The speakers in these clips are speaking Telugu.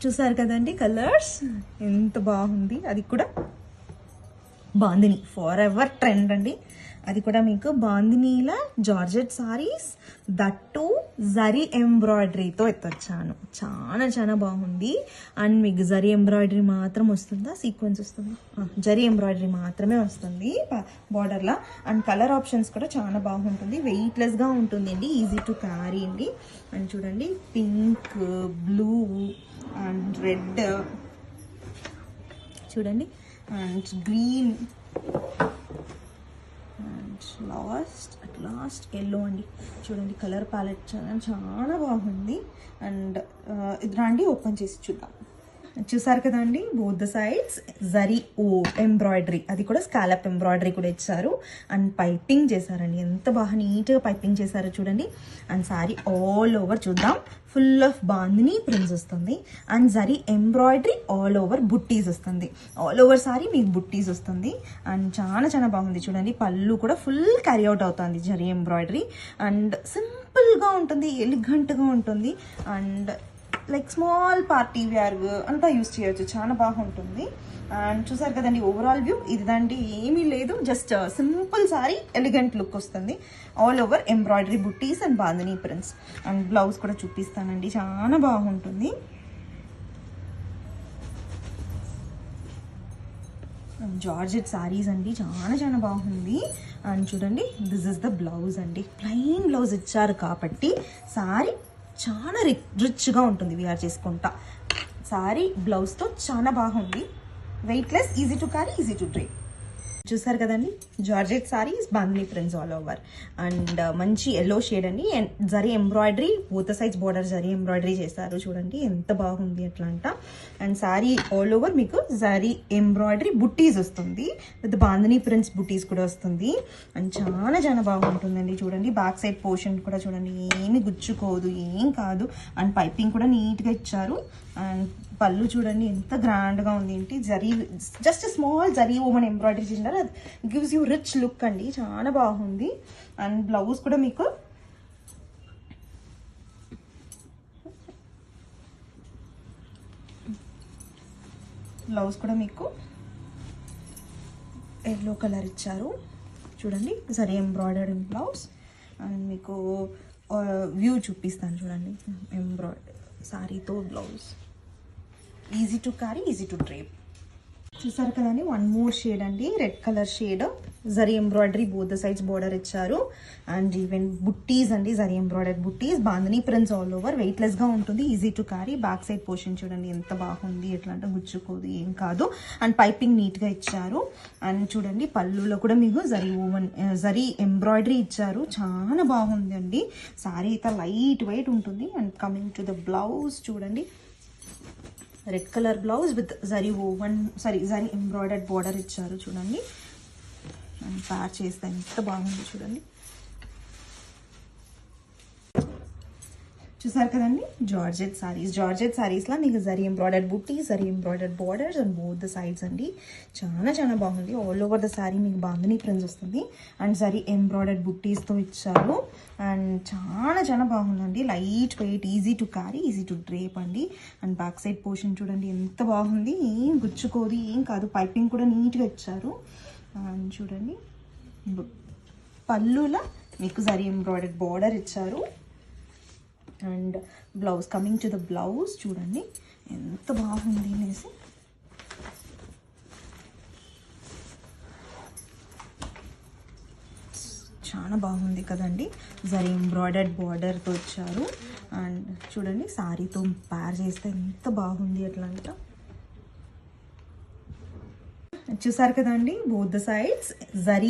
చూసారు కదండి కలర్స్ ఎంత బాగుంది. అది కూడా బాందిని ఫర్ ఎవర్ ట్రెండ్ అండి. అది కూడా మీకు బాందినీలా జార్జెట్ సారీస్ దట్టు జరీ ఎంబ్రాయిడరీతో ఎత్తొచ్చాను. చాలా చాలా బాగుంది. అండ్ మీకు జరీ ఎంబ్రాయిడరీ మాత్రం వస్తుందా, సీక్వెన్స్ వస్తుందా? జరీ ఎంబ్రాయిడరీ మాత్రమే వస్తుంది బార్డర్లా. అండ్ కలర్ ఆప్షన్స్ కూడా చాలా బాగుంటుంది. వెయిట్లెస్గా ఉంటుంది అండి, ఈజీ టు క్యారీ అండి. అండ్ చూడండి పింక్, బ్లూ అండ్ రెడ్ చూడండి, and green and last yellow అండి. చూడండి కలర్ ప్యాలెట్ చాలా బాగుంది. అండ్ ఇది రండి ఓపెన్ చేసి చూద్దాం. చూసారు కదండి both the sides zari embroidery, అది కూడా స్కాలప్ ఎంబ్రాయిడరీ కూడా ఇచ్చారు. అండ్ పైపింగ్ చేశారండి, ఎంత బాగా నీట్గా పైపింగ్ చేశారో చూడండి. అండ్ సారీ ఆల్ ఓవర్ చూద్దాం, ఫుల్ ఆఫ్ బాందిని ప్రింట్స్ వస్తుంది. And zari embroidery all over buttis వస్తుంది. ఆల్ ఓవర్ సారీ మీకు బుట్టీస్ వస్తుంది. అండ్ చాలా చాలా బాగుంది చూడండి. పళ్ళు కూడా ఫుల్ క్యారీ అవుట్ అవుతుంది జరీ ఎంబ్రాయిడరీ. అండ్ సింపుల్గా ఉంటుంది, ఎలిగెంట్గా ఉంటుంది. And like small party wear అంతా యూస్ చేయొచ్చు, చాలా బాగుంటుంది. అండ్ చూసారు కదండి ఓవరాల్ వ్యూ ఇదండి, ఏమీ లేదు, just simple sari, elegant look వస్తుంది. All over embroidery buttis and bandhani prints. And blouse కూడా చూపిస్తానండి, చాలా బాగుంటుంది. జార్జెట్ సారీస్ అండి, చాలా చాలా బాగుంది. అండ్ చూడండి దిస్ ఇస్ ద బ్లౌజ్ అండి, ప్లెయిన్ బ్లౌజ్ ఇచ్చారు కాబట్టి సారీ చాలా రిచ్గా ఉంటుంది వేర్ చేసుకుంటా. సారీ బ్లౌజ్తో చాలా బాగుంది, weightless, easy to carry, easy to dry. చూసారు కదండి georgette saris bandhani prints all over. And మంచి ఎల్లో షేడ్ అండి. And zari embroidery both sides border zari embroidery చేశారు చూడండి, ఎంత బాగుంది అట్లా అంట. అండ్ సారీ ఆల్ ఓవర్ మీకు జరీ ఎంబ్రాయిడరీ బుట్టీస్ వస్తుంది, విత్ బాందిని ప్రింట్స్ బుట్టీస్ కూడా వస్తుంది. అండ్ చాలా చాలా బాగుంటుందండి. చూడండి బ్యాక్ సైడ్ పోర్షన్ కూడా చూడండి, ఏమి గుచ్చుకోదు, ఏం కాదు. అండ్ పైపింగ్ కూడా నీట్గా ఇచ్చారు. అండ్ పళ్ళు చూడండి ఎంత గ్రాండ్గా ఉంది ఏంటి, జరీ జస్ట్ స్మాల్ జరీ ఓమన్ ఎంబ్రాయిడరీ చేసినారు, అది గివ్స్ యూ రిచ్ లుక్ అండి, చాలా బాగుంది. అండ్ బ్లౌజ్ కూడా మీకు ఎల్లో కలర్ ఇచ్చారు చూడండి, జరీ ఎంబ్రాయిడర్డ్ బ్లౌజ్. అండ్ మీకు వ్యూ చూపిస్తాను చూడండి, ఎంబ్రాయిడరీ సారీతో blouse, easy to carry, easy to drape. చూసారు కదండి వన్ మోర్ షేడ్ అండి, red colour shade, zari embroidery both the sides border ఇచ్చారు. అండ్ ఈవెన్ బుట్టీస్ అండి, zari embroidery buttis, bandhani prints all over, వెయిట్లెస్గా ఉంటుంది, easy to carry. Back side portion చూడండి ఎంత బాగుంది, ఎట్లా అంటే గుచ్చుకోదు, ఏం కాదు. అండ్ పైపింగ్ నీట్గా ఇచ్చారు. అండ్ చూడండి పళ్ళులో కూడా మీకు జరీ ఎంబ్రాయిడరీ ఇచ్చారు, చాలా బాగుంది అండి. సారీ అయితే లైట్ వెయిట్ ఉంటుంది. And coming to the blouse చూడండి, red colour blouse with zari zari embroidered border ఇచ్చారు చూడండి. అండ్ ప్యార్ చేస్తే ఎంత బాగుంది చూడండి. చూసారు కదండి జార్జెట్ సారీస్లో మీకు జరీ ఎంబ్రాయిడర్డ్ బుట్టి, zari embroidered borders and both the sides అండి, చాలా చాలా బాగుంది. ఆల్ ఓవర్ ద సారీ మీకు బాందిని ప్రింట్స్ వస్తుంది. అండ్ జరీ ఎంబ్రాయిడర్డ్ బుట్టీస్తో ఇచ్చారు. అండ్ చాలా చాలా బాగుందండి, light weight, easy to carry, easy to drape అండి. అండ్ బ్యాక్ సైడ్ పోర్షన్ చూడండి ఎంత బాగుంది, ఏం గుచ్చుకోదు, ఏం కాదు. పైపింగ్ కూడా నీట్గా ఇచ్చారు. అండ్ చూడండి పళ్ళులో మీకు జరీ ఎంబ్రాయిడర్డ్ బోర్డర్ ఇచ్చారు. And blouse, coming to the blouse చూడండి ఎంత బాగుంది అనేసి. చాలా బాగుంది కదండి, జరీ ఎంబ్రాయిడర్డ్ బోర్డర్తో వచ్చారు. అండ్ చూడండి సారీతో పేర్ చేస్తే ఎంత బాగుంది అట్లా అంట. చూసారు కదండి both the sides zari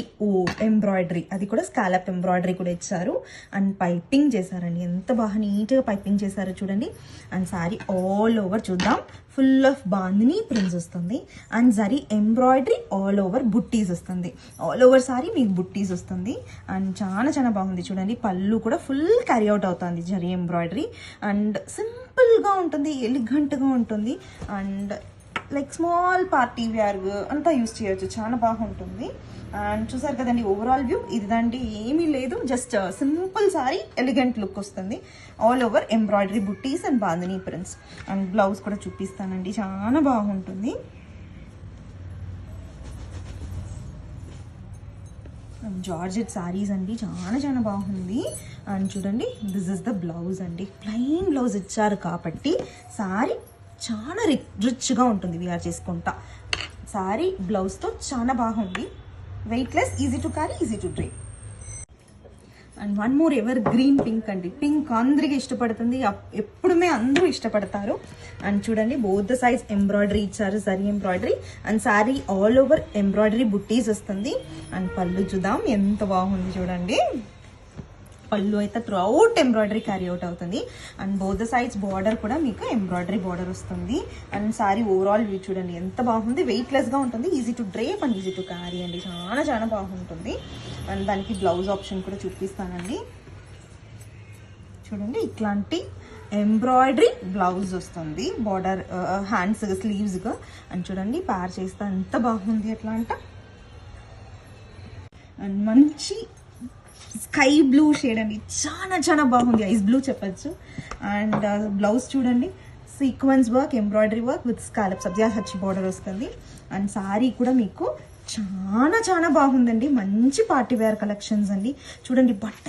embroidery, అది కూడా స్కాలప్ ఎంబ్రాయిడరీ కూడా ఇచ్చారు. అండ్ పైపింగ్ చేశారండి, ఎంత బాగా నీట్గా పైపింగ్ చేశారో చూడండి. అండ్ సారీ ఆల్ ఓవర్ చూద్దాం, ఫుల్ ఆఫ్ బాందిని ప్రింట్స్ వస్తుంది. And zari embroidery all over buttis వస్తుంది, ఆల్ ఓవర్ సారీ మీకు బుట్టీస్ వస్తుంది. అండ్ చాలా చాలా బాగుంది చూడండి. పళ్ళు కూడా ఫుల్ క్యారీ అవుట్ అవుతుంది జరీ ఎంబ్రాయిడరీ. అండ్ సింపుల్గా ఉంటుంది, ఎలిగెంట్గా ఉంటుంది. And like small party wear అంతా యూస్ చేయొచ్చు, చాలా బాగుంటుంది. అండ్ చూసారు కదండి ఓవరాల్ వ్యూ ఇదండి, ఏమీ లేదు, just simple sari, elegant look వస్తుంది. All over embroidery buttis and bandhani prints. And blouse కూడా చూపిస్తానండి, చాలా బాగుంటుంది. జార్జెట్ సారీస్ అండి, చాలా బాగుంది. అండ్ చూడండి దిస్ ఇస్ ద బ్లౌజ్ అండి, ప్లెయిన్ బ్లౌజ్ ఇచ్చారు కాబట్టి సారీ చాలా రిచ్గా ఉంటుంది వేర్ చేసుకుంటా. సారీ బ్లౌజ్తో చాలా బాగుంది, weightless, easy to carry, easy to dry. And one more ever green pink అండి, పింక్ అందరికి ఇష్టపడుతుంది, ఎప్పుడుమే అందరూ ఇష్టపడతారు. అండ్ చూడండి బోత్ ద సైజ్ ఎంబ్రాయిడరీ ఇచ్చారు, zari embroidery. And sari all over embroidery buttis వస్తుంది. అండ్ పళ్ళు చూద్దాం, ఎంత బాగుంది చూడండి. పళ్ళు అయితే throughout embroidery carry out అవుతుంది. And both the sides border కూడా మీకు ఎంబ్రాయిడరీ బార్డర్ వస్తుంది. అండ్ సారీ ఓవరాల్ వ్యూ చూడండి ఎంత బాగుంది, వెయిట్లెస్గా ఉంటుంది, easy to drape and easy to carry అండి, చాలా బాగుంటుంది. అండ్ దానికి బ్లౌజ్ ఆప్షన్ కూడా చూపిస్తానండి. చూడండి ఇట్లాంటి ఎంబ్రాయిడరీ బ్లౌజ్ వస్తుంది, బార్డర్ హ్యాండ్స్ స్లీవ్స్గా. అండ్ చూడండి పేర్ చేస్తే ఎంత బాగుంది ఎట్లా అంట. అండ్ మంచి స్కై బ్లూ షేడ్ అండి, చాలా బాగుంది, ఐస్ బ్లూ చెప్పచ్చు. అండ్ బ్లౌజ్ చూడండి sequence work, embroidery work with scallop Sabyasachi border వస్తుంది. అండ్ సారీ కూడా మీకు చాలా బాగుందండి, మంచి పార్టీ వేర్ కలెక్షన్స్ అండి. చూడండి బట్ట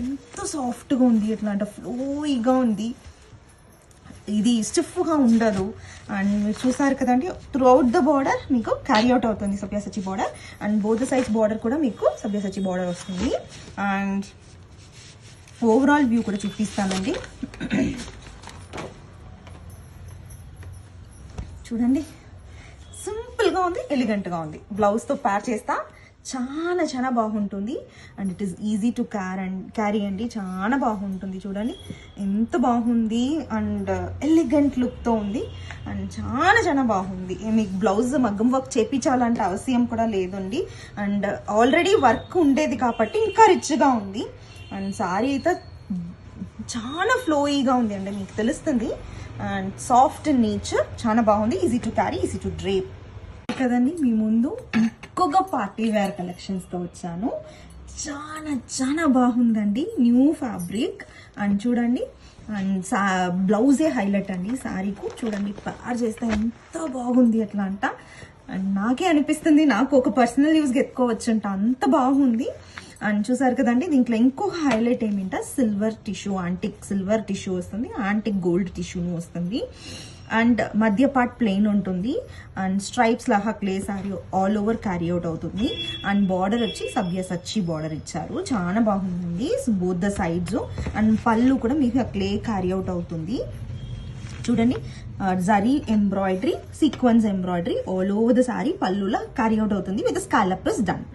ఎంత సాఫ్ట్గా ఉంది, ఎట్లా అంటే ఫ్లోయిగా ఉంది, ఇది స్టిఫ్గా ఉండదు. అండ్ మీరు చూసారు కదండి త్రూ అవుట్ ద బార్డర్ మీకు క్యారీ అవుట్ అవుతుంది Sabyasachi border. And both the సైజ్ బార్డర్ కూడా మీకు సబ్యాసచి బార్డర్ వస్తుంది. అండ్ ఓవరాల్ వ్యూ కూడా చూపిస్తానండి. చూడండి సింపుల్గా ఉంది, ఎలిగెంట్గా ఉంది, బ్లౌజ్తో పేర్ చేస్తా చాలా బాగుంటుంది. And it is easy to carry అండి, చాలా బాగుంటుంది. చూడండి ఎంత బాగుంది, అండ్ ఎలిగెంట్ లుక్తో ఉంది. అండ్ చాలా బాగుంది. మీకు బ్లౌజ్ మగ్గం వర్క్ చేయించాలంటే అవసరం కూడా లేదండి. అండ్ ఆల్రెడీ వర్క్ ఉండేది కాబట్టి ఇంకా రిచ్గా ఉంది. అండ్ సారీ అయితే చాలా ఫ్లోయిగా ఉంది అండి, మీకు తెలుస్తుంది. అండ్ సాఫ్ట్ నేచర్, చాలా బాగుంది, easy to carry, easy to drape కదండి. మీ ముందు ఇంకొక పార్టీ వేర్ కలెక్షన్స్తో వచ్చాను, చాలా బాగుందండి, న్యూ ఫ్యాబ్రిక్. అండ్ చూడండి అండ్ బ్లౌజే హైలైట్ అండి శారీకు. చూడండి పేర్ చేస్తే ఎంత బాగుంది ఎట్లా అంట. అండ్ నాకే అనిపిస్తుంది నాకు ఒక పర్సనల్ యూస్కి ఎత్తుకోవచ్చు అంట, అంత బాగుంది. అండ్ చూసారు కదండి దీంట్లో ఇంకొక హైలైట్ ఏమిటంటే silver tissue, antique silver tissue వస్తుంది, యాంటిక్ గోల్డ్ టిష్యూను వస్తుంది. అండ్ మధ్య పార్ట్ ప్లెయిన్ ఉంటుంది. అండ్ స్ట్రైప్స్ లాగా clay sorry all over carry out అవుతుంది. అండ్ బార్డర్ వచ్చి సబ్యాసచ్చి బార్డర్ ఇచ్చారు, చాలా బాగుందండి బోత్ ద సైడ్స్. అండ్ పళ్ళు కూడా మీకు క్లే క్యారీ అవుట్ అవుతుంది. చూడండి zari embroidery, sequence embroidery all over the sari పళ్ళులా క్యారీ అవుట్ అవుతుంది with scallop is done.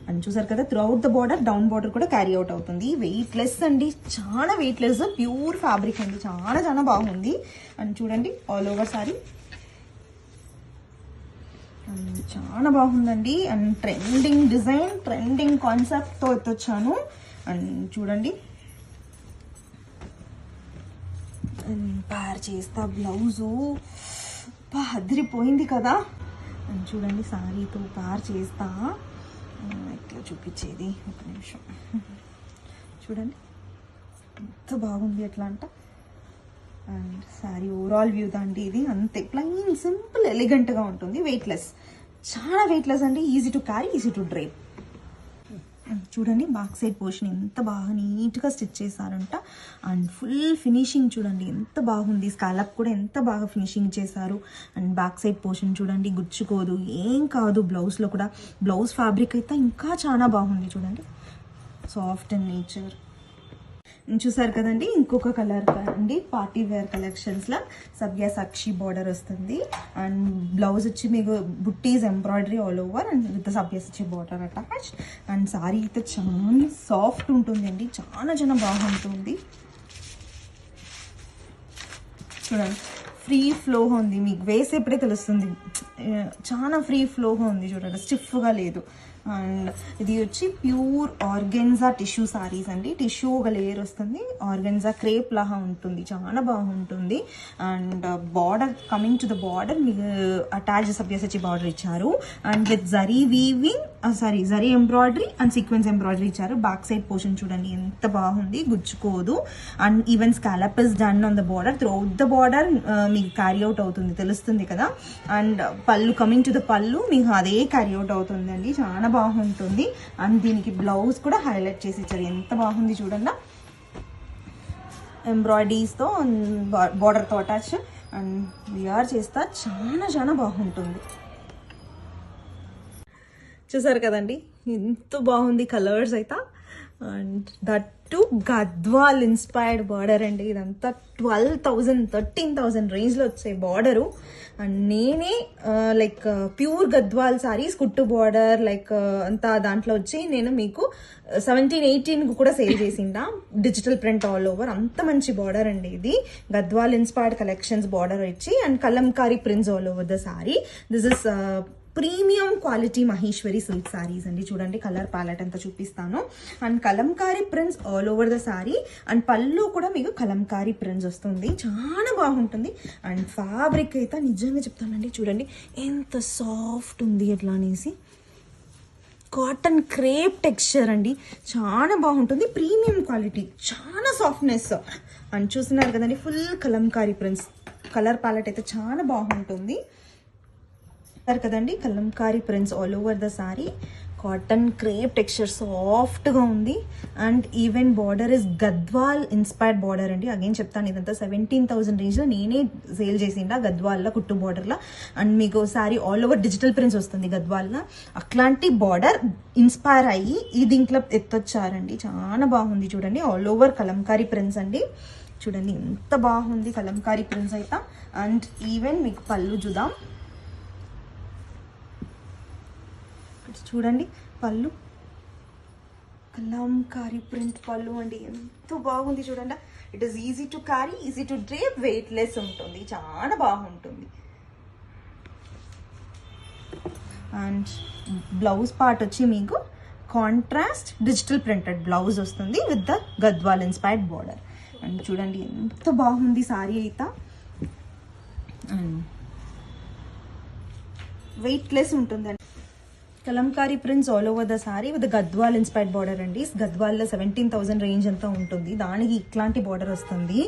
And చూసారు కదా throughout the border, down border కూడా క్యారీ అవుట్ అవుతుంది. వెయిట్లెస్ అండి, చాలా వెయిట్లెస్, ప్యూర్ ఫ్యాబ్రిక్ అండి, చాలా బాగుంది. అండ్ చూడండి ఆల్ ఓవర్ సారీ చాలా బాగుందండి. అండ్ ట్రెండింగ్ డిజైన్, ట్రెండింగ్ కాన్సెప్ట్తో వచ్చాను. అండ్ చూడండి పేర్ చేస్తా బ్లౌజు అదిరిపోయింది కదా. అండ్ చూడండి సారీతో పేర్ చేస్తా, ఇట్లా చూపించేది ఒక నిమిషం. చూడండి ఎంత బాగుంది ఎట్లా అంట. అండ్ శారీ ఓవరాల్ వ్యూ అండి ఇది, అంతే ప్లెయిన్ సింపుల్ ఎలిగెంట్గా ఉంటుంది, వెయిట్లెస్, చాలా వెయిట్లెస్ అండి, easy to carry, easy to డ్రైప్. చూడండి బ్యాక్ సైడ్ పోర్షన్ ఎంత బాగా నీట్గా స్టిచ్ చేశారంట. అండ్ ఫుల్ ఫినిషింగ్ చూడండి ఎంత బాగుంది, స్కాలప్ కూడా ఎంత బాగా ఫినిషింగ్ చేశారు. అండ్ బ్యాక్ సైడ్ పోర్షన్ చూడండి గుచ్చుకోదు, ఏం కాదు. బ్లౌజ్లో కూడా బ్లౌజ్ ఫ్యాబ్రిక్ అయితే ఇంకా చాలా బాగుంది. చూడండి సాఫ్ట్ అండ్ నేచర్. చూసారు కదండి ఇంకొక కలర్ అండి, పార్టీ వేర్ కలెక్షన్స్లో సబ్యాసాక్షి బార్డర్ వస్తుంది. అండ్ బ్లౌజ్ వచ్చి మీకు buttis embroidery all over and with Sabyasachi border attach. And sari అయితే చాలా సాఫ్ట్ ఉంటుందండి, చాలా బాగుంటుంది. చూడండి ఫ్రీ ఫ్లోగా ఉంది, మీకు వేసేప్పుడే తెలుస్తుంది, చాలా ఫ్రీ ఫ్లోగా ఉంది. చూడండి స్టిఫ్గా లేదు. అండ్ ఇది వచ్చి ప్యూర్ ఆర్గెన్జా టిష్యూ సారీస్ అండి, టిష్యూ ఒక లేయర్ వస్తుంది, ఆర్గెన్జా క్రేప్ లాగా ఉంటుంది, చాలా బాగుంటుంది. And border coming to the border మీకు అటాచ్ సబ్యాసచి బార్డర్ ఇచ్చారు. And with zari weaving sari zari embroidery and sequence embroidery ఇచ్చారు. బ్యాక్ సైడ్ పోర్షన్ చూడండి ఎంత బాగుంది, గుచ్చుకోదు. And even scallop is done on the border. Throughout the border మీకు క్యారీ అవుట్ అవుతుంది, తెలుస్తుంది కదా. అండ్ పళ్ళు, కమింగ్ టు ద పళ్ళు మీకు అదే క్యారీ అవుట్ అవుతుందండి, చాలా బాగుంటుంది. అండ్ దీనికి బ్లౌజ్ కూడా హైలైట్ చేసి ఇచ్చారు, ఎంత బాగుంది చూడండి. ఎంబ్రాయిడరీస్తో బార్డర్తో అటాచ్ అండ్ విఆర్ చేస్తా చాలా చాలా బాగుంటుంది. చూసారు కదండి ఎంత బాగుంది కలర్స్ అయితే. And that to Gadwal inspired border అండి. ఇదంతా 12,000 13,000 రేంజ్లో వచ్చే బార్డరు. అండ్ నేనే లైక్ ప్యూర్ గద్వాల్ సారీస్ కుట్టు బార్డర్ లైక్ అంతా దాంట్లో వచ్చి నేను మీకు 17-18 కూడా సేల్ చేసిందా, డిజిటల్ ప్రింట్ ఆల్ ఓవర్. అంత మంచి బార్డర్ అండి ఇది. గద్వాల్ ఇన్స్పైర్డ్ కలెక్షన్స్ బార్డర్ ఇచ్చి and Kalamkari prints all over the sorry. This is premium quality Maheshwari silk saris అండి. చూడండి కలర్ ప్యాలెట్ అంతా చూపిస్తాను. And Kalamkari prints all over the sari. And పళ్ళు కూడా మీకు కలంకారీ ప్రింట్స్ వస్తుంది, చాలా బాగుంటుంది. అండ్ ఫ్యాబ్రిక్ అయితే నిజంగా చెప్తానండి, చూడండి ఎంత సాఫ్ట్ ఉంది ఎట్లా అనేసి. కాటన్ క్రేప్ టెక్స్చర్ అండి, చాలా బాగుంటుంది. ప్రీమియం క్వాలిటీ, చాలా సాఫ్ట్నెస్. అండ్ చూస్తున్నారు కదండి full kalamkari prints. Colour palette అయితే చాలా బాగుంటుంది కదండి. Kalamkari prints all over the sari. Cotton crepe texture సాఫ్ట్గా ఉంది. And even border is Gadwal inspired border అండి. అగైన్ చెప్తాను, ఇదంతా 17,000 రేంజ్లో నేనే సేల్ చేసిండా గద్వాల్లో కుట్టు బార్డర్లో. అండ్ మీకు sorry all over digital prints వస్తుంది గద్వాల్లో. అట్లాంటి బార్డర్ ఇన్స్పైర్ అయ్యి ఈ దీంట్లో ఎత్తొచ్చారండి, చాలా బాగుంది చూడండి. ఆల్ ఓవర్ కలంకారీ ప్రింట్స్ అండి. చూడండి ఎంత బాగుంది కలంకారీ ప్రింట్స్ అయితే. అండ్ ఈవెన్ మీకు పళ్ళు చూద్దాం, చూడండి పళ్ళు కలంకారీ ప్రింట్ పళ్ళు అండి, ఎంత బాగుంది చూడండి. It is easy to carry, easy to drape, weight less ఉంటుంది, చాలా బాగుంటుంది. అండ్ బ్లౌజ్ పార్ట్ వచ్చి మీకు కాంట్రాస్ట్ డిజిటల్ ప్రింటెడ్ బ్లౌజ్ వస్తుంది with the Gadwal inspired border. And చూడండి ఎంత బాగుంది సారీ అయితే. అండ్ వెయిట్ లెస్ ఉంటుందండి. Kalamkari prints all over the sorry with Gadwal inspired border అండి. గద్వాల్లో 17,000 రేంజ్ అంతా ఉంటుంది, దానికి ఇట్లాంటి బార్డర్ వస్తుంది.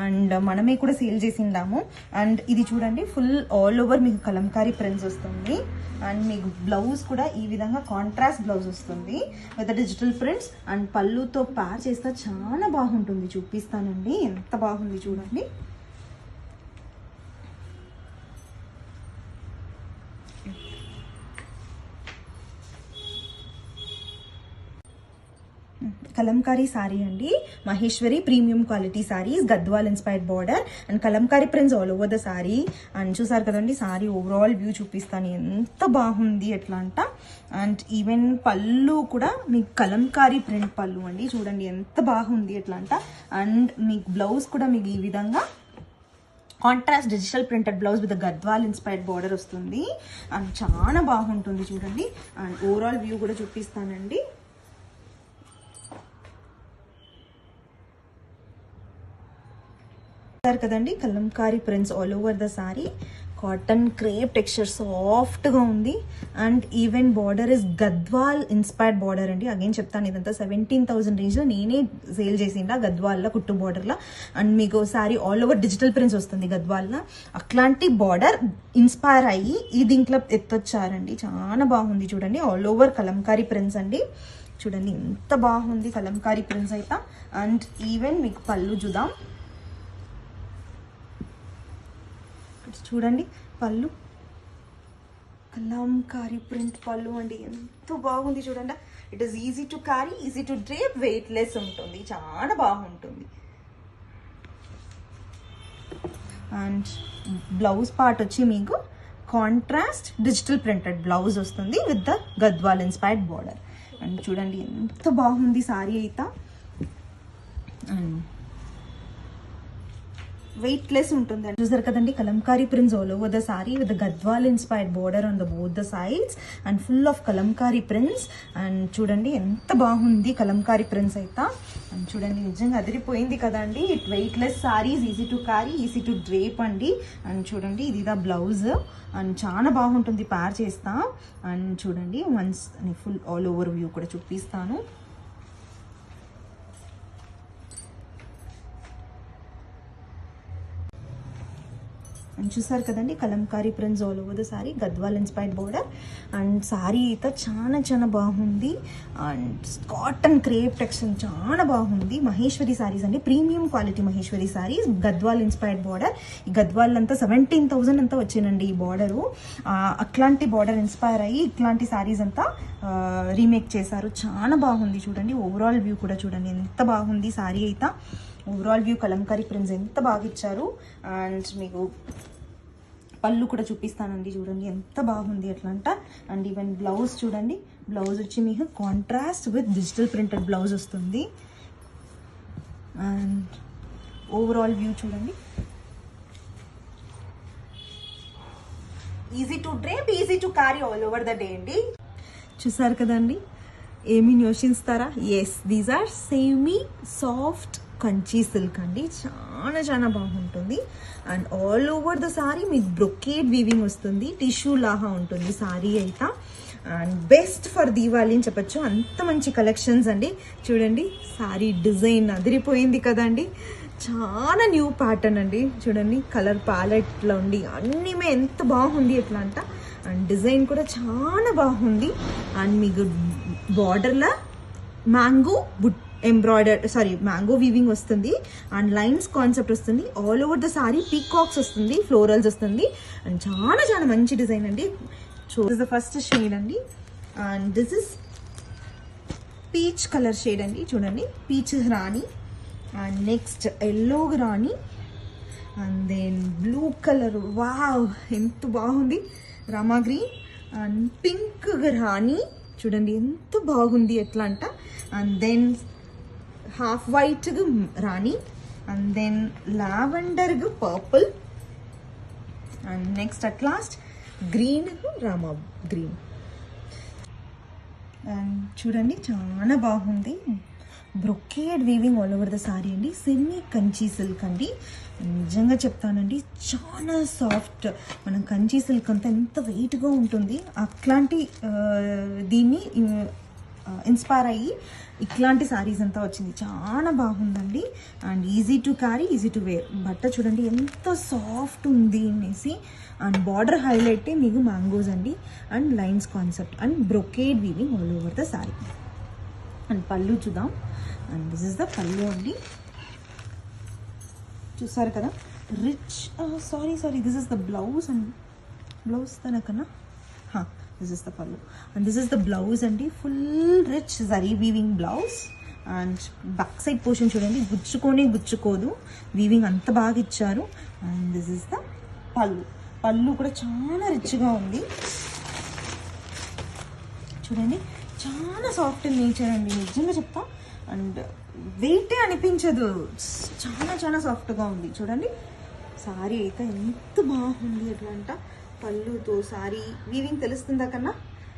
అండ్ మనమే కూడా సేల్ చేసిండాము. అండ్ ఇది చూడండి ఫుల్ ఆల్ ఓవర్ మీకు కలంకారీ ప్రింట్స్ వస్తుంది. అండ్ మీకు బ్లౌజ్ కూడా ఈ విధంగా కాంట్రాస్ట్ బ్లౌజ్ వస్తుంది విత్ డిజిటల్ ప్రింట్స్. అండ్ పళ్ళుతో ప్యార్ చేస్తే చాలా బాగుంటుంది, చూపిస్తానండి ఎంత బాగుంది చూడండి. కలంకారీ సారీ అండి, Maheshwari premium quality saris, Gadwal inspired border and Kalamkari prints all over the sari. And చూసారు కదండి సారీ ఓవరాల్ వ్యూ చూపిస్తాను ఎంత బాగుంది ఎట్లా అంట. అండ్ ఈవెన్ పళ్ళు కూడా మీకు కలంకారీ ప్రింట్ పళ్ళు అండి, చూడండి ఎంత బాగుంది ఎట్లా అంట. అండ్ మీకు బ్లౌజ్ కూడా మీకు ఈ విధంగా contrast digital printed blouse with Gadwal inspired border వస్తుంది. అండ్ చాలా బాగుంటుంది చూడండి. అండ్ ఓవరాల్ వ్యూ కూడా చూపిస్తానండి. కదండి kalamkari prints all over the sari. Cotton crepe texture సాఫ్ట్గా ఉంది. And even border is Gadwal inspired border అండి. అగైన్ చెప్తాను, ఇదంతా 17,000 రేంజ్లో నేనే సేల్ చేసిండా గద్వాల్లో కుట్టు బార్డర్లో. అండ్ మీకు sorry all over digital prints వస్తుంది గద్వాల్లో. అట్లాంటి బార్డర్ ఇన్స్పైర్ అయ్యి ఈ దీంట్లో ఎత్తొచ్చారండి, చాలా బాగుంది చూడండి. ఆల్ ఓవర్ కలంకారీ ప్రింట్స్ అండి, చూడండి ఎంత బాగుంది కలంకారీ ప్రింట్స్ అయితే. అండ్ ఈవెన్ మీకు పళ్ళు చూద్దాం, చూడండి పళ్ళు కలంకారీ ప్రింట్ పళ్ళు అండి, ఎంత బాగుంది చూడండి. It is easy to carry, easy to drape, weight less ఉంటుంది, చాలా బాగుంటుంది. అండ్ బ్లౌజ్ పార్ట్ వచ్చి మీకు కాంట్రాస్ట్ డిజిటల్ ప్రింటెడ్ బ్లౌజ్ వస్తుంది with the Gadwal inspired border. And చూడండి ఎంత బాగుంది సారీ అయితే. అండ్ వెయిట్లెస్ ఉంటుంది. చూసారు కదండి, kalamkari prints all over the sorry with Gadwal inspired border on the both the sides and full of Kalamkari prints. And చూడండి ఎంత బాగుంది కలంకారీ ప్రింట్స్ అయితే. అండ్ చూడండి నిజంగా అదిరిపోయింది కదండి. It weightless saris, easy to carry, easy to drape అండి. అండ్ చూడండి ఇది ద బ్లౌజ్ అండ్ చాలా బాగుంటుంది పేర్ చేస్తా. అండ్ చూడండి once full all over view కూడా చూపిస్తాను. అండ్ చూసారు కదండి kalamkari prints all over the sorry, Gadwal inspired border. And sari అయితే చాలా బాగుంది. అండ్ కాటన్ క్రేప్ టెక్స్చర్ చాలా బాగుంది. మహేశ్వరి సారీస్ అండి, premium quality Maheshwari saris, Gadwal inspired border. ఈ గద్వాల్ అంతా 17,000 అంతా వచ్చిందండి ఈ బార్డరు. అట్లాంటి బార్డర్ ఇన్స్పైర్ అయ్యి ఇట్లాంటి సారీస్ అంతా రీమేక్ చేశారు. చాలా బాగుంది. చూడండి ఓవరాల్ వ్యూ కూడా చూడండి ఎంత బాగుంది సారీ అయితే. ఓవరాల్ వ్యూ కలంకారీ ప్రింట్స్ ఎంత బాగా ఇచ్చారు. అండ్ మీకు పళ్ళు కూడా చూపిస్తానండి. చూడండి ఎంత బాగుంది అట్లంట. అండ్ ఈవెన్ బ్లౌజ్ చూడండి, బ్లౌజ్ వచ్చి మీకు contrast with digital printed blouse వస్తుంది. అండ్ ఓవరాల్ వ్యూ చూడండి, easy to drape, easy to carry all over the day అండి. చూసారు కదండి, ఏమీ యోచిస్తారా? Yes, these are semi soft Kanchi silk అండి. చాలా బాగుంటుంది. And all over the sari మీకు బ్రొకేడ్ వీవింగ్ వస్తుంది, టిష్యూ లాగా ఉంటుంది సారీ అయితే. అండ్ బెస్ట్ ఫర్ దీవాలి అని చెప్పచ్చు, అంత మంచి కలెక్షన్స్ అండి. చూడండి సారీ డిజైన్ అదిరిపోయింది కదండి. చాలా న్యూ ప్యాటర్న్ అండి. చూడండి కలర్ ప్యాలెట్లో ఉండి అన్నీ ఎంత బాగుంది ఎట్లా అంట. అండ్ డిజైన్ కూడా చాలా బాగుంది. అండ్ మీకు బార్డర్లో మ్యాంగో మ్యాంగో వీవింగ్ వస్తుంది. అండ్ లైన్స్ కాన్సెప్ట్ వస్తుంది. All over the sari peacocks వస్తుంది, ఫ్లోరల్స్ వస్తుంది. అండ్ చాలా మంచి డిజైన్ అండి. So this the first shade అండి. And this is peach colour shade అండి. చూడండి peach rani, and next yellow rani, and then blue colour. Wow ఎంత బాగుంది, rama green. And pink rani చూడండి ఎంత బాగుంది ఎట్లా అంట. And then half white rani, and then lavender purple, and next at last green Rama green. And చూడండి చాలా బాగుంది. Brocade weaving all over the sari అండి. సెమీ కంచి సిల్క్ అండి. నిజంగా చెప్తానండి చాలా సాఫ్ట్. మనం కంచి సిల్క్ అంతా ఎంత వెయిట్గా ఉంటుంది, అట్లాంటి దీన్ని ఇన్స్పైర్ అయ్యి ఇట్లాంటి సారీస్ అంతా వచ్చింది. చాలా బాగుందండి. And easy to carry, easy to wear. బట్ట చూడండి ఎంత సాఫ్ట్ ఉంది అనేసి. అండ్ బార్డర్ హైలైట్ మీకు మ్యాంగోస్ అండి. And lines concept and brocade weaving all over the sari. And పళ్ళు చూద్దాం. అండ్ దిస్ ఇస్ ద పళ్ళు అండి. చూసారు కదా rich, sari this is the blouse. And blouse తనకన్నా this is the pallu. And this is the blouse అండి. Full rich zari weaving blouse. And back side portion చూడండి గుచ్చుకోదు, వీవింగ్ అంత బాగా ఇచ్చారు. అండ్ దిస్ ఇస్ ద పళ్ళు. పళ్ళు కూడా చాలా రిచ్గా ఉంది. చూడండి చాలా సాఫ్ట్ నేచర్ అండి, నిజంగా చెప్తా. అండ్ వెయిటే అనిపించదు, చాలా సాఫ్ట్గా ఉంది. చూడండి సారీ అయితే ఎంత బాగుంది ఎట్లా అంట. పళ్ళుతో సారీ వీవింగ్ తెలుస్తుందా కన్నా.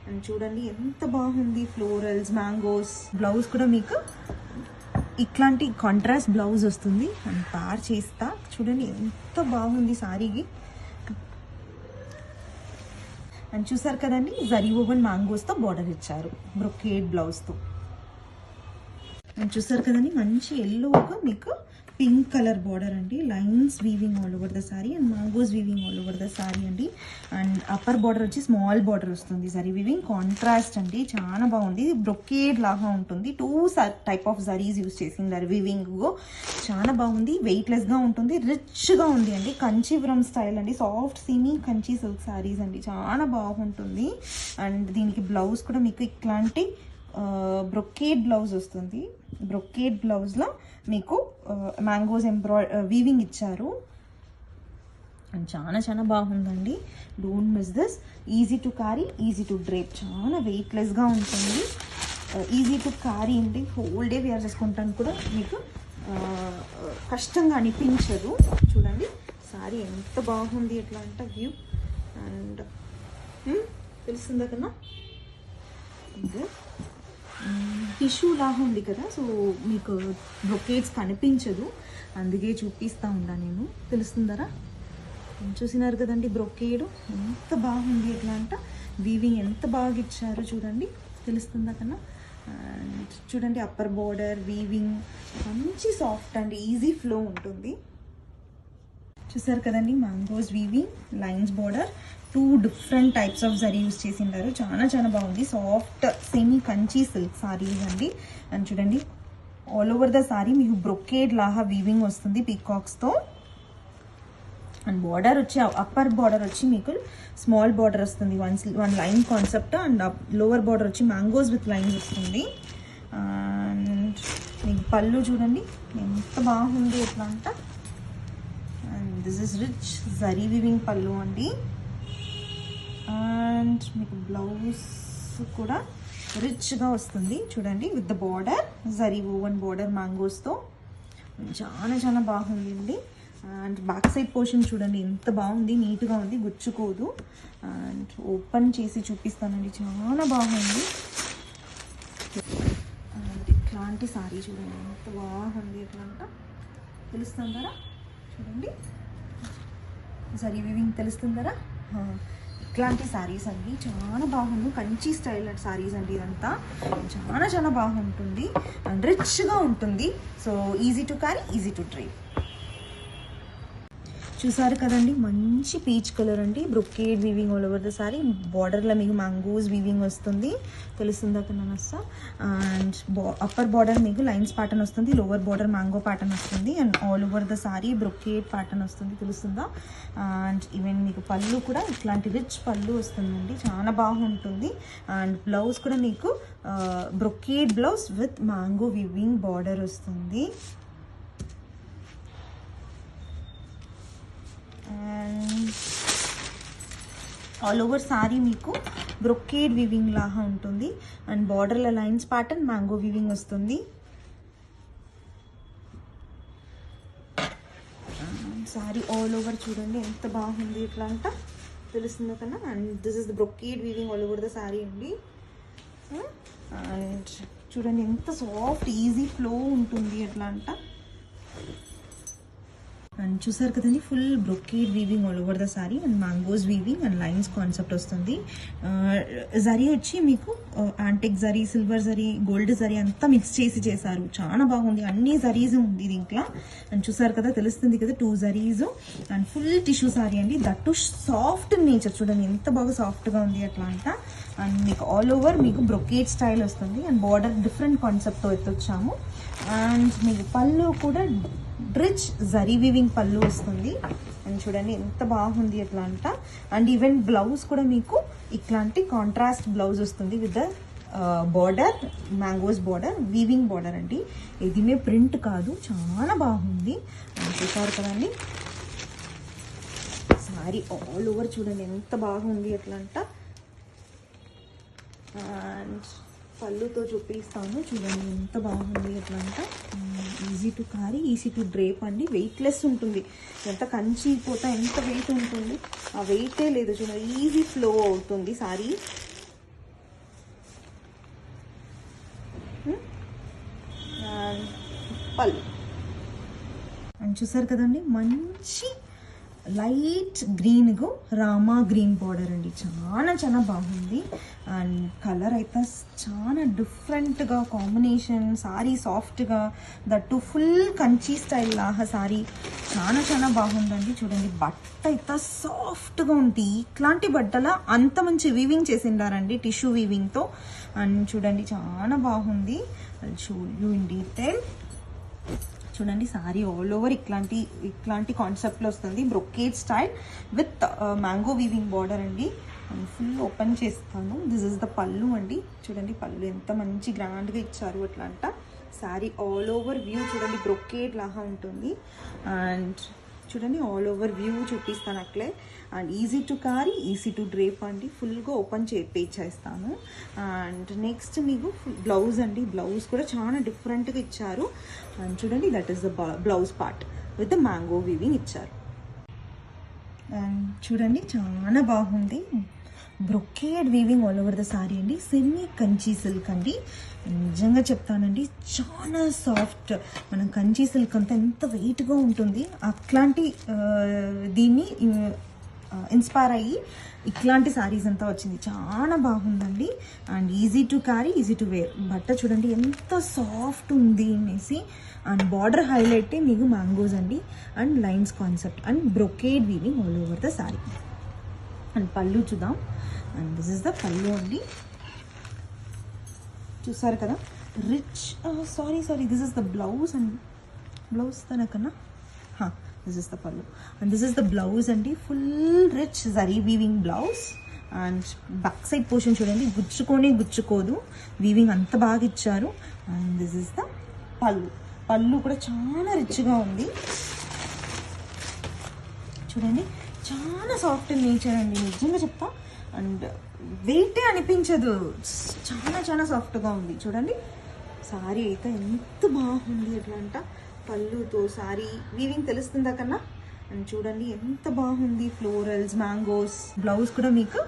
అండ్ చూడండి ఎంత బాగుంది, ఫ్లోరల్స్, మ్యాంగోస్. బ్లౌజ్ కూడా మీకు ఇట్లాంటి కాంట్రాస్ట్ బ్లౌజ్ వస్తుంది. అండ్ పార్ చేస్తా చూడండి ఎంత బాగుంది సారీకి. అండ్ చూసారు కదండి జరీ ఓవెన్ మ్యాంగోస్తో బార్డర్ ఇచ్చారు బ్రొకేడ్ బ్లౌజ్తో. అండ్ చూసారు కదండి మంచి ఎల్లోగా మీకు పింక్ కలర్ బార్డర్ అండి. Lines weaving all over the sari and mangoes weaving all over the sari అండి. అండ్ అప్పర్ బార్డర్ వచ్చి స్మాల్ బార్డర్ వస్తుంది. జరీ వీవింగ్ కాంట్రాస్ట్ అండి, చాలా బాగుంది. బ్రొకేడ్ లాగా ఉంటుంది. 2 టైప్ ఆఫ్ జరీస్ యూస్ చేసింది జరీ వీవింగ్. చాలా బాగుంది, వెయిట్లెస్గా ఉంటుంది, రిచ్గా ఉంది అండి. కంచీపురం స్టైల్ అండి, సాఫ్ట్ సిమీ కంచి సిల్క్ సారీస్ అండి, చాలా బాగుంటుంది. అండ్ దీనికి బ్లౌజ్ కూడా మీకు ఇట్లాంటి బ్రొకేడ్ బ్లౌజ్ వస్తుంది. బ్రొకేడ్ బ్లౌజ్లో మీకు మ్యాంగోస్ వీవింగ్ ఇచ్చారు. అండ్ చాలా బాగుందండి. Don't miss this. Easy to carry, easy to drape, చాలా వెయిట్లెస్గా ఉంటుంది. ఈజీ టు క్యారీ అండి, హోల్ డే వేర్ చేసుకుంటాను కూడా మీకు కష్టంగా అనిపించదు. చూడండి సారీ ఎంత బాగుంది ఎట్లా అంటే వ్యూ. అండ్ తెలుస్తుందా కన్నా టిష్యూ లాగా ఉంది కదా, సో మీకు బ్రొకేడ్స్ కనిపించదు, అందుకే చూపిస్తూ ఉండా నేను. తెలుస్తుందరా? చూసినారు కదండి బ్రొకేడ్ ఎంత బాగుంది ఎట్లా అంట, వీవింగ్ ఎంత బాగా ఇచ్చారు చూడండి. తెలుస్తుందా కన్నా? అండ్ చూడండి అప్పర్ బార్డర్ వీవింగ్ మంచి సాఫ్ట్ అండ్ ఈజీ ఫ్లో ఉంటుంది. చూసారు కదండి mangoes weaving, lines border, 2 different types of zari use చేసిండారు. చాలా చాలా బాగుంది. Soft semi Kanchi silk saris అండి. అండ్ చూడండి ఆల్ ఓవర్ ద సారీ మీకు బ్రొకేడ్ లాగా వీవింగ్ వస్తుంది పీకాక్స్తో. అండ్ బార్డర్ వచ్చి అప్పర్ బార్డర్ వచ్చి మీకు స్మాల్ బార్డర్ వస్తుంది, one line concept. And lower border వచ్చి మ్యాంగోస్ విత్ లైన్స్ వస్తుంది. అండ్ మీకు పళ్ళు చూడండి ఎంత బాగుంది ఎట్లా అంట. And this is rich zari weaving pallu అండి. అండ్ మీకు బ్లౌజ్ కూడా రిచ్గా వస్తుంది చూడండి, with the border zari woven border మ్యాంగోస్తో. చాలా చాలా బాగుంది. అండ్ బ్యాక్ సైడ్ పోర్షన్ చూడండి ఎంత బాగుంది, నీట్గా ఉంది, గుచ్చుకోదు. అండ్ ఓపెన్ చేసి చూపిస్తానండి, చాలా బాగుంది. అండ్ ఇట్లాంటి సారీ చూడండి ఎంత బాగుంది ఎట్లా అంట. తెలుస్తుందరా? చూడండి జరీ వీవింగ్ తెలుస్తుందరా? ఇట్లాంటి సారీస్ అండి చాలా బాగుంది. కంచి స్టైల్ సారీస్ అండి ఇదంతా. చాలా చాలా బాగుంటుంది అండ్ రిచ్గా ఉంటుంది. So easy to carry, easy to try. చూసారు కదండి మంచి పీచ్ కలర్ అండి, brocade weaving all over the sorry. బార్డర్లో మీకు మ్యాంగోస్ వీవింగ్ వస్తుంది, తెలుస్తుందా కన్నా? అండ్ అప్పర్ బార్డర్ మీకు లైన్స్ ప్యాటర్న్ వస్తుంది, లోవర్ బార్డర్ మ్యాంగో ప్యాటర్న్ వస్తుంది. అండ్ all over the sorry brocade pattern వస్తుంది, తెలుస్తుందా? అండ్ ఈవెన్ మీకు పళ్ళు కూడా ఇట్లాంటి రిచ్ పళ్ళు వస్తుందండి, చాలా బాగుంటుంది. అండ్ బ్లౌజ్ కూడా మీకు brocade blouse with mango weaving border వస్తుంది. అండ్ ఆల్ ఓవర్ సారీ మీకు బ్రొకేడ్ వీవింగ్ లాగా ఉంటుంది. అండ్ బార్డర్ల లైన్స్ ప్యాటర్న్ మ్యాంగో వీవింగ్ వస్తుంది. సారీ ఆల్ ఓవర్ చూడండి ఎంత బాగుంది ఇట్లా అంట, తెలుస్తుందో కన్నా. And this is the brocade weaving all over the sari అండి. అండ్ చూడండి ఎంత సాఫ్ట్ ఈజీ ఫ్లో ఉంటుంది ఎట్లా అంట. అండ్ చూసారు కదండి full brocade weaving all over the sari. And mangoes weaving and lines concept వస్తుంది. జరీ వచ్చి మీకు antique zari, silver zari, gold zari అంతా మిక్స్ చేసి చేశారు, చాలా బాగుంది. అన్ని జరీస్ ఉంది దీంట్లో. అండ్ చూసారు కదా, తెలుస్తుంది కదా 2 zaris. And full tissue sorry అండి, దట్టు సాఫ్ట్ నేచర్. చూడండి ఎంత బాగా సాఫ్ట్గా ఉంది అట్లా అంట. అండ్ మీకు ఆల్ ఓవర్ మీకు బ్రొకేడ్ స్టైల్ వస్తుంది. అండ్ బార్డర్ డిఫరెంట్ కాన్సెప్ట్తో ఎత్తొచ్చాము. అండ్ మీకు పళ్ళు కూడా రిచ్ జరీ వీవింగ్ పళ్ళు వస్తుంది. అండ్ చూడండి ఎంత బాగుంది ఎట్లా అంట. అండ్ ఈవెన్ బ్లౌజ్ కూడా మీకు ఇట్లాంటి కాంట్రాస్ట్ బ్లౌజ్ వస్తుంది with the border mangoes border weaving border అండి. ఇదిమే ప్రింట్ కాదు, చాలా బాగుంది. చూసారు కదండి సారీ ఆల్ ఓవర్ చూడండి ఎంత బాగుంది ఎట్లా అంట. అండ్ పళ్ళుతో చూపిస్తాను చూడండి ఎంత బాగుంది ఎట్లా అంట. Easy to carry, easy to drape అండి. వెయిట్లెస్ ఉంటుంది, ఎంత కంచి పోతా ఎంత వెయిట్ ఉంటుంది, ఆ వెయిటే లేదు చూడండి. ఈజీ ఫ్లో అవుతుంది సారీ. పళ్ళు అండ్ చూసారు కదండి మంచి లైట్ గ్రీన్కు రామా గ్రీన్ బార్డర్ అండి, చాలా చాలా బాగుంది. అండ్ కలర్ అయితే చాలా డిఫరెంట్గా కాంబినేషన్, సారీ సాఫ్ట్గా, దట్టు ఫుల్ కంచి స్టైల్ లాగా సారీ చాలా చాలా బాగుందండి. చూడండి బట్ట అయితే సాఫ్ట్గా ఉంది, ఇట్లాంటి బట్టల అంత మంచి వీవింగ్ చేసిండారండి టిష్యూ వీవింగ్తో. అండ్ చూడండి చాలా బాగుంది. Show you in detail. చూడండి సారీ ఆల్ ఓవర్ ఇట్లాంటి కాన్సెప్ట్లో వస్తుంది, brocade style with mango weaving border అండి. ఫుల్ ఓపెన్ చేస్తాను. దిస్ ఇస్ ద పళ్ళు అండి. చూడండి పళ్ళు ఎంత మంచి గ్రాండ్గా ఇచ్చారు అట్లా అంట. సారీ ఆల్ ఓవర్ వ్యూ చూడండి బ్రొకేడ్ లాగా ఉంటుంది. అండ్ చూడండి ఆల్ ఓవర్ వ్యూ చూపిస్తాను అట్లే. And easy to carry, easy to drape అండి. ఫుల్గా ఓపెన్ చేస్తాను. అండ్ నెక్స్ట్ మీకు బ్లౌజ్ అండి. బ్లౌజ్ కూడా చాలా డిఫరెంట్గా ఇచ్చారు. అండ్ చూడండి that is the blouse part with the mango weaving ఇచ్చారు. అండ్ చూడండి చాలా బాగుంది. Brocade weaving all over the sari అండి. సెమీ కంచి సిల్క్ అండి. నిజంగా చెప్తానండి చాలా సాఫ్ట్. మనం కంచి సిల్క్ అంతా ఎంత వెయిట్గా ఉంటుంది, అట్లాంటి దీన్ని ఇన్స్పైర్ అయ్యి ఇట్లాంటి శారీస్ అంతా వచ్చింది. చాలా బాగుందండి. And easy to carry, easy to wear. బట్ట చూడండి ఎంత సాఫ్ట్ ఉంది అనేసి. అండ్ బార్డర్ హైలైట్ మీకు మ్యాంగోస్ అండి. And lines concept and brocade weaving all over the sari. And పళ్ళు చూద్దాం. అండ్ దిస్ ఇస్ ద పళ్ళు అండి. చూసారు కదా rich, sari this is the blouse. And blouse తనకన్నా this is the pallu. And this is the blouse అండి. Full rich zari weaving blouse. And back side portion చూడండి గుచ్చుకోదు, వీవింగ్ అంత బాగా ఇచ్చారు. అండ్ దిస్ ఇస్ ద పళ్ళు. పళ్ళు కూడా చాలా రిచ్గా ఉంది. చూడండి చాలా సాఫ్ట్ నేచర్ అండి, నిజంగా చెప్తా. అండ్ వెయిటే అనిపించదు, చాలా సాఫ్ట్గా ఉంది. చూడండి సారీ అయితే ఎంత బాగుంది. ఎట్లా అంట పళ్ళుతో సారీ వీవింగ్ తెలుస్తుందా కన్నా. అండ్ చూడండి ఎంత బాగుంది. Florals, mangoes. బ్లౌజ్ కూడా మీకు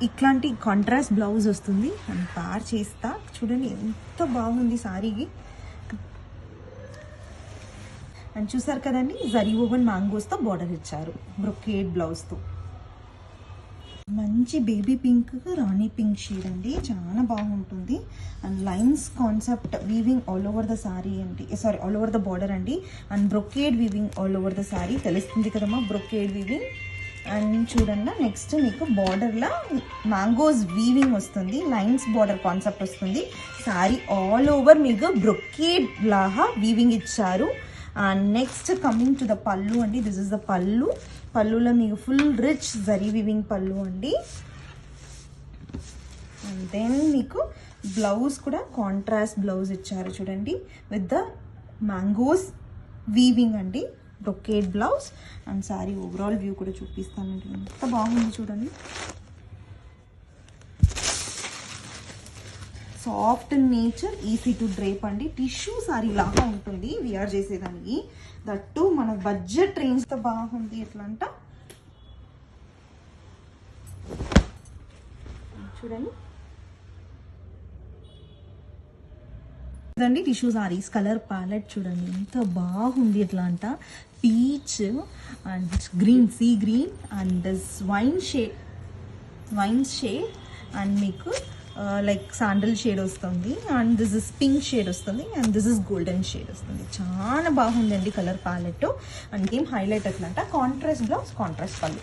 ఇట్లాంటి కాంట్రాస్ట్ బ్లౌజ్ వస్తుంది. అండ్ పేర్ చేస్తా. చూడండి ఎంత బాగుంది సారీకి. అండ్ చూసారు కదండి జరీ ఓవెన్ మ్యాంగోస్తో బార్డర్ ఇచ్చారు బ్రొకేడ్ బ్లౌజ్తో. మంచి బేబీ పింక్, రాణి పింక్ షేడ్ అండి. చాలా బాగుంటుంది. And lines concept weaving all over the sari అండి, ఆల్ ఓవర్ ద బార్డర్ అండి. And brocade weaving all over the sari. తెలుస్తుంది కదమ్మా బ్రొకేడ్ వీవింగ్. అండ్ చూడండి నెక్స్ట్ మీకు బార్డర్లో మ్యాంగోస్ వీవింగ్ వస్తుంది, లైన్స్ బార్డర్ కాన్సెప్ట్ వస్తుంది. శారీ ఆల్ ఓవర్ మీకు బ్రొకేడ్ లాగా వీవింగ్ ఇచ్చారు. And next coming to the పళ్ళు అండి. దిస్ ఇస్ ద పళ్ళు. పళ్ళులో మీకు full rich zari weaving pallu అండి. అండ్ దెన్ మీకు బ్లౌజ్ కూడా కాంట్రాస్ట్ బ్లౌజ్ ఇచ్చారు చూడండి విత్ ద మ్యాంగోస్ వీవింగ్ అండి, brocade blouse. And sari overall view కూడా చూపిస్తానండి, ఎంత బాగుంది చూడండి. Soft nature, easy to drape అండి. టిష్యూ సారీ లాగా ఉంటుంది వియర్ చేసేదానికి. దట్టు మన బడ్జెట్ రేంజ్తో బాగుంది. ఎట్లా అంట చూడండి. చూడండి టిష్యూ సారీస్ కలర్ ప్యాలెట్ చూడండి ఎంత బాగుంది. ఎట్లా అంట peach and green, sea green and wine shade and మీకు లైక్ శాండల్ షేడ్ వస్తుంది. And this is pink shade వస్తుంది. And this is golden shade వస్తుంది. చాలా బాగుందండి కలర్ ప్యాలెట్. అండ్ ఏం హైలైట్ అట్లంట కాంట్రాస్ట్ బ్లౌజ్, కాంట్రాస్ట్ పళ్ళు.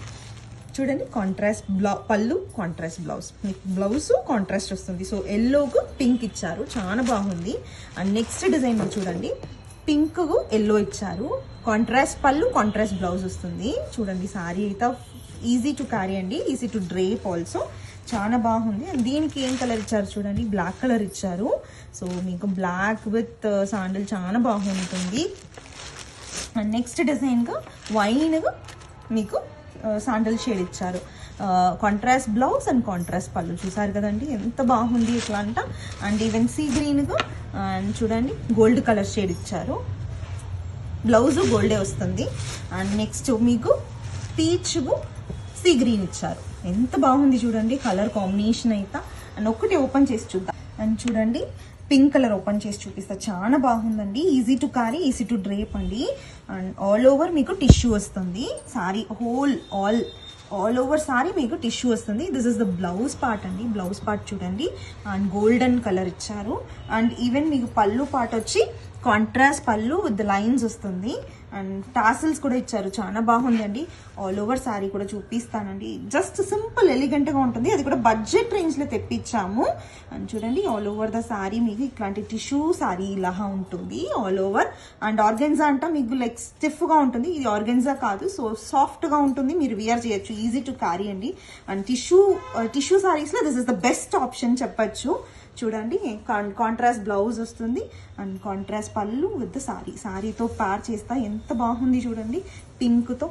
చూడండి కాంట్రాస్ట్ పళ్ళు, కాంట్రాస్ట్ బ్లౌజ్. మీకు బ్లౌజ్ కాంట్రాస్ట్ వస్తుంది. సో ఎల్లోకు పింక్ ఇచ్చారు, చాలా బాగుంది. అండ్ నెక్స్ట్ డిజైన్ చూడండి పింక్ ఎల్లో ఇచ్చారు. కాంట్రాస్ట్ పళ్ళు, కాంట్రాస్ట్ బ్లౌజ్ వస్తుంది. చూడండి సారీ అయితే ఈజీ టు క్యారీ అండి, ఈజీ టు డ్రేప్ ఆల్సో. చాలా బాగుంది. అండ్ దీనికి ఏం కలర్ ఇచ్చారు చూడండి, బ్లాక్ కలర్ ఇచ్చారు. సో మీకు బ్లాక్ విత్ శాండిల్ చాలా బాగుంటుంది. అండ్ నెక్స్ట్ డిజైన్గా వైన్ మీకు శాండిల్ షేడ్ ఇచ్చారు. కాంట్రాస్ట్ బ్లౌజ్ అండ్ కాంట్రాస్ట్ పళ్ళు. చూసారు కదండి ఎంత బాగుంది ఇట్లా అంట. అండ్ ఈవెన్ సీ గ్రీన్గా అండ్ చూడండి గోల్డ్ కలర్ షేడ్ ఇచ్చారు. బ్లౌజ్ గోల్డే వస్తుంది. అండ్ నెక్స్ట్ మీకు పీచ్ సీ గ్రీన్ ఇచ్చారు. ఎంత బాగుంది చూడండి కలర్ కాంబినేషన్ అయితే. అండ్ ఒకటి ఓపెన్ చేసి చూద్దాం. అండ్ చూడండి పింక్ కలర్ ఓపెన్ చేసి చూపిస్తా, చాలా బాగుందండి. Easy to carry, easy to drape అండి. అండ్ ఆల్ ఓవర్ మీకు టిష్యూ వస్తుంది. సారీ ఆల్ ఓవర్ సారీ మీకు టిష్యూ వస్తుంది. This is the blouse part అండి. బ్లౌజ్ పార్ట్ చూడండి అండ్ గోల్డెన్ కలర్ ఇచ్చారు. అండ్ ఈవెన్ మీకు పళ్ళు పార్ట్ వచ్చి కాంట్రాస్ట్ పళ్ళు విత్ లైన్స్ వస్తుంది. అండ్ టాసిల్స్ కూడా ఇచ్చారు, చాలా బాగుందండి. ఆల్ ఓవర్ శారీ కూడా చూపిస్తానండి. జస్ట్ సింపుల్ ఎలిగెంట్గా ఉంటుంది, అది కూడా బడ్జెట్ రేంజ్లో తెప్పించాము. అండ్ చూడండి ఆల్ ఓవర్ ద శారీ మీకు ఇట్లాంటి టిష్యూ శారీ లాగా ఉంటుంది ఆల్ ఓవర్. అండ్ ఆర్గెన్జా అంట మీకు లైక్ స్టిఫ్గా ఉంటుంది, ఇది ఆర్గెన్జా కాదు. సో సాఫ్ట్గా ఉంటుంది, మీరు వియర్ చేయొచ్చు, ఈజీ టు క్యారీ అండి. అండ్ టిష్యూ శారీస్లో this is the best option చెప్పచ్చు. చూడండి కాంట్రాస్ట్ బ్లౌజ్ వస్తుంది అండ్ కాంట్రాస్ట్ పళ్ళు విత్ సారీతో పేర్ చేస్తా ఎంత బాగుంది చూడండి పింక్తో